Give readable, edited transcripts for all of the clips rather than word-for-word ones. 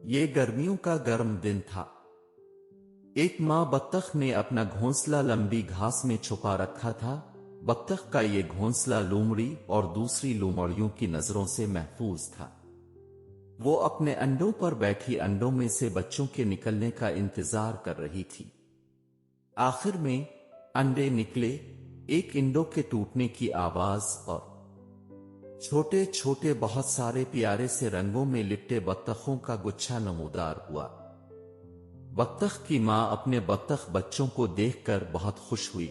ये गर्मियों का गर्म दिन था। एक माँ बत्तख ने अपना घोंसला लंबी घास में छुपा रखा था। बत्तख का ये घोंसला लोमड़ी और दूसरी लोमड़ियों की नजरों से महफूज था। वो अपने अंडों पर बैठी अंडों में से बच्चों के निकलने का इंतजार कर रही थी। आखिर में अंडे निकले, एक इंडों के टूटने की आवाज और छोटे छोटे बहुत सारे प्यारे से रंगों में लिपटे बत्तखों का गुच्छा नमूदार हुआ। बत्तख की मां अपने बत्तख बच्चों को देखकर बहुत खुश हुई,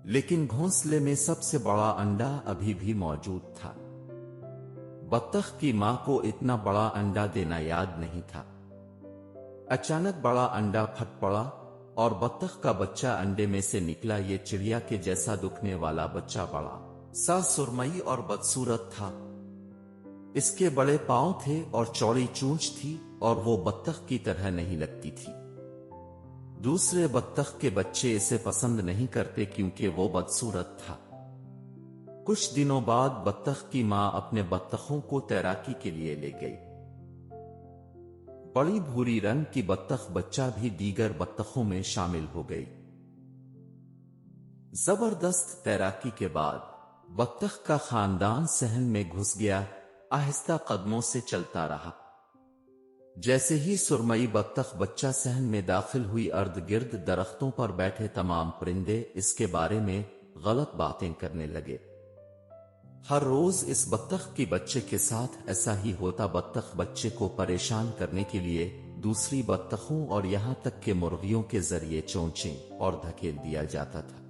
लेकिन घोंसले में सबसे बड़ा अंडा अभी भी मौजूद था। बत्तख की मां को इतना बड़ा अंडा देना याद नहीं था। अचानक बड़ा अंडा फट पड़ा और बत्तख का बच्चा अंडे में से निकला। ये चिड़िया के जैसा दुखने वाला बच्चा बड़ा सा सुरमई और बदसूरत था। इसके बड़े पांव थे और चौड़ी चोंच थी और वो बत्तख की तरह नहीं लगती थी। दूसरे बत्तख के बच्चे इसे पसंद नहीं करते क्योंकि वो बदसूरत था। कुछ दिनों बाद बत्तख की मां अपने बत्तखों को तैराकी के लिए ले गई। बड़ी भूरी रंग की बत्तख बच्चा भी दीगर बत्तखों में शामिल हो गई। जबरदस्त तैराकी के बाद बत्तख का खानदान सहन में घुस गया। आहिस्ता कदमों से चलता रहा। जैसे ही सुरमई बत्तख बच्चा सहन में दाखिल हुई, अर्द गिर्द दरख्तों पर बैठे तमाम परिंदे इसके बारे में गलत बातें करने लगे। हर रोज इस बत्तख के बच्चे के साथ ऐसा ही होता। बत्तख बच्चे को परेशान करने के लिए दूसरी बत्तखों और यहां तक के मुर्गियों के जरिए चोंचें और धकेल दिया जाता था।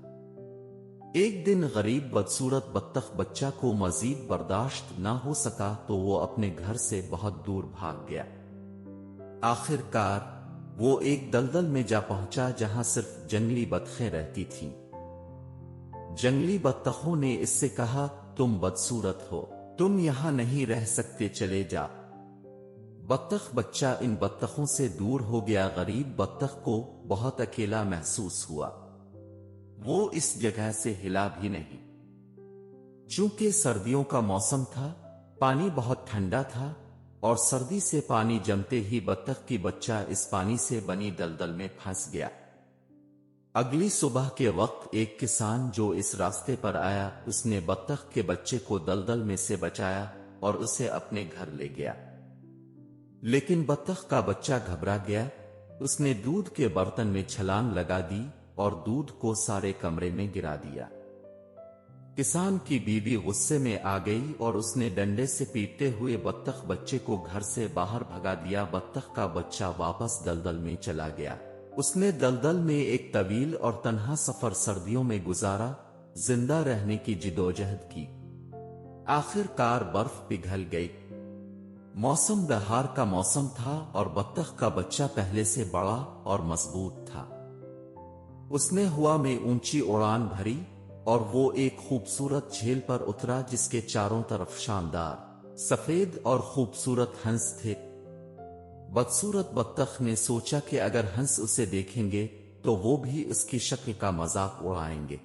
एक दिन गरीब बदसूरत बत्तख बच्चा को मजीद बर्दाश्त न हो सका तो वो अपने घर से बहुत दूर भाग गया। आखिरकार वो एक दलदल में जा पहुंचा जहां सिर्फ जंगली बतखें रहती थीं। जंगली बत्तखों ने इससे कहा, तुम बदसूरत हो, तुम यहां नहीं रह सकते, चले जा। बत्तख बच्चा इन बत्तखों से दूर हो गया। गरीब बत्तख को बहुत अकेला महसूस हुआ। वो इस जगह से हिला भी नहीं। चूंकि सर्दियों का मौसम था, पानी बहुत ठंडा था और सर्दी से पानी जमते ही बत्तख की बच्चा इस पानी से बनी दलदल में फंस गया। अगली सुबह के वक्त एक किसान जो इस रास्ते पर आया, उसने बत्तख के बच्चे को दलदल में से बचाया और उसे अपने घर ले गया। लेकिन बत्तख का बच्चा घबरा गया। उसने दूध के बर्तन में छलांग लगा दी और दूध को सारे कमरे में गिरा दिया। किसान की बीवी गुस्से में आ गई और उसने डंडे से पीटते हुए बत्तख बच्चे को घर से बाहर भगा दिया। बत्तख का बच्चा वापस दलदल में चला गया। उसने दलदल में एक तवील और तन्हा सफर सर्दियों में गुजारा, जिंदा रहने की जिदोजहद की। आखिरकार बर्फ पिघल गई। मौसम बहार का मौसम था और बत्तख का बच्चा पहले से बड़ा और मजबूत था। उसने हवा में ऊंची उड़ान भरी और वो एक खूबसूरत झील पर उतरा जिसके चारों तरफ शानदार सफेद और खूबसूरत हंस थे। बदसूरत बत्तख ने सोचा कि अगर हंस उसे देखेंगे तो वो भी उसकी शक्ल का मजाक उड़ाएंगे।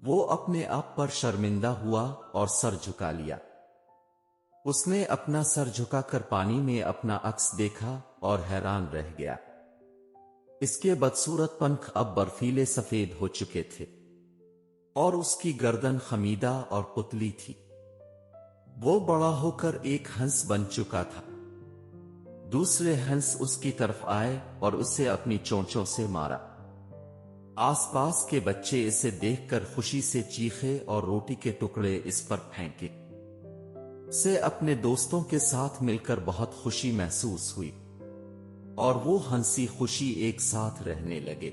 वो अपने आप पर शर्मिंदा हुआ और सर झुका लिया। उसने अपना सर झुकाकर पानी में अपना अक्स देखा और हैरान रह गया। इसके बदसूरत पंख अब बर्फीले सफेद हो चुके थे और उसकी गर्दन खमीदा और पुतली थी। वो बड़ा होकर एक हंस बन चुका था। दूसरे हंस उसकी तरफ आए और उसे अपनी चोंचों से मारा। आसपास के बच्चे इसे देखकर खुशी से चीखे और रोटी के टुकड़े इस पर फेंके। उसे अपने दोस्तों के साथ मिलकर बहुत खुशी महसूस हुई और वो हंसी खुशी एक साथ रहने लगे।